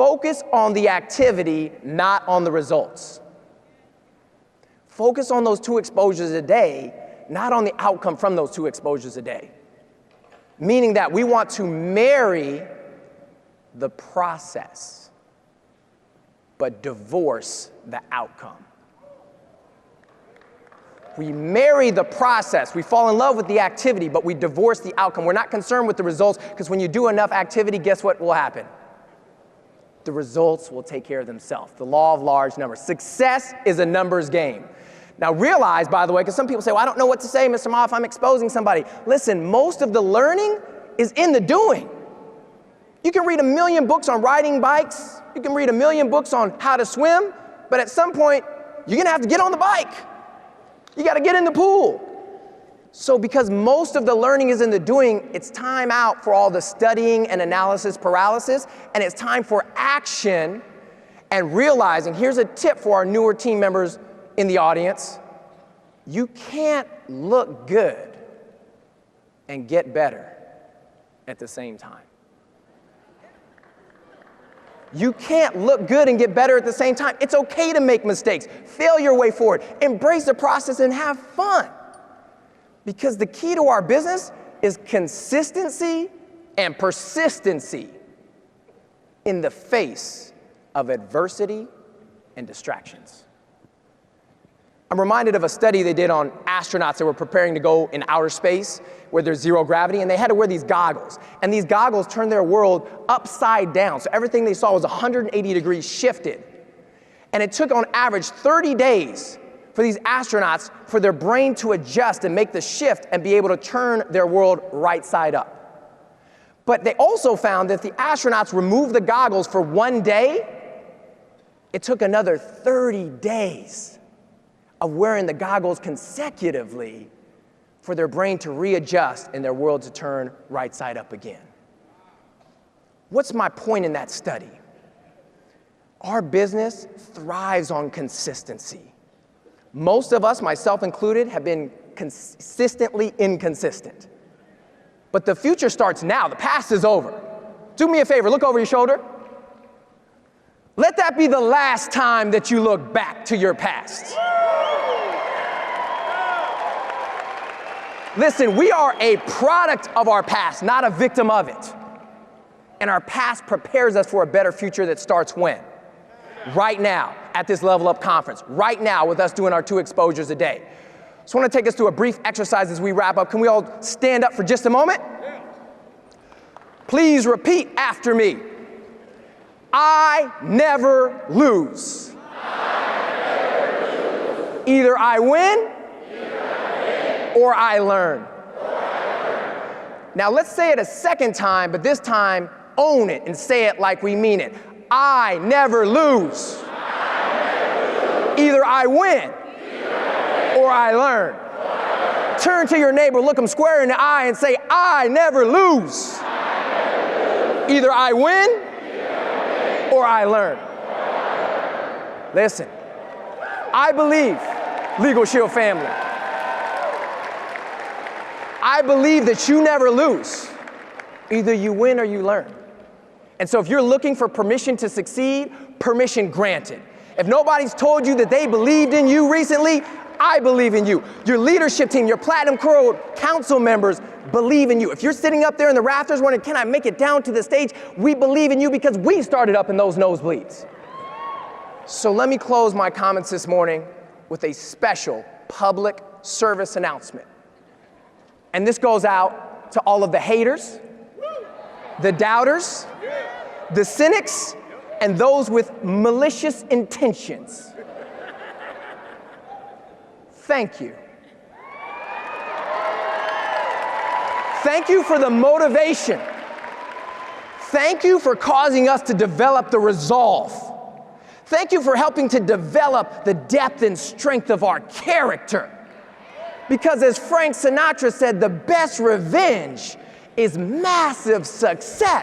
Focus on the activity, not on the results. Focus on those 2 exposures a day, not on the outcome from those 2 exposures a day. Meaning that we want to marry the process, but divorce the outcome. We marry the process. We fall in love with the activity, but we divorce the outcome. We're not concerned with the results, because when you do enough activity, guess what will happen? The results will take care of themselves. The law of large numbers. Success is a numbers game. Now realize, by the way, because some people say, well, I don't know what to say, Mr. Ma, if I'm exposing somebody. Listen, most of the learning is in the doing. You can read 1 million books on riding bikes. You can read 1 million books on how to swim, but at some point, you're gonna have to get on the bike. You gotta get in the pool. So because most of the learning is in the doing, it's time out for all the studying and analysis paralysis, and it's time for action and realizing, here's a tip for our newer team members in the audience, you can't look good and get better at the same time. You can't look good and get better at the same time. It's okay to make mistakes. Fail your way forward. Embrace the process and have fun. Because the key to our business is consistency and persistency in the face of adversity and distractions. I'm reminded of a study they did on astronauts that were preparing to go in outer space where there's 0 gravity, and they had to wear these goggles. And these goggles turned their world upside down. So everything they saw was 180 degrees shifted. And it took on average 30 days for these astronauts for their brain to adjust and make the shift and be able to turn their world right side up. But they also found that if the astronauts removed the goggles for 1 day, it took another 30 days of wearing the goggles consecutively for their brain to readjust and their world to turn right side up again. What's my point in that study? Our business thrives on consistency. Most of us, myself included, have been consistently inconsistent. But the future starts now. The past is over. Do me a favor, look over your shoulder. Let that be the last time that you look back to your past. Listen, we are a product of our past, not a victim of it. And our past prepares us for a better future that starts when? Right now, at this Level Up conference. Right now, with us doing our 2 exposures a day. So I want to take us through a brief exercise as we wrap up. Can we all stand up for just a moment? Please repeat after me. I never lose. Either I win or I learn. Now let's say it a second time, but this time own it and say it like we mean it. I never lose. Either I win or I learn. Turn to your neighbor, look them square in the eye and say, I never lose. Either I win or I learn. Listen, I believe, Legal Shield family, I believe that you never lose. Either you win or you learn. And so if you're looking for permission to succeed, permission granted. If nobody's told you that they believed in you recently, I believe in you. Your leadership team, your Platinum Crow council members believe in you. If you're sitting up there in the rafters wondering, can I make it down to the stage? We believe in you because we started up in those nosebleeds. So let me close my comments this morning with a special public service announcement. And this goes out to all of the haters, the doubters, the cynics, and those with malicious intentions. Thank you. Thank you for the motivation. Thank you for causing us to develop the resolve. Thank you for helping to develop the depth and strength of our character. Because as Frank Sinatra said, the best revenge is massive success.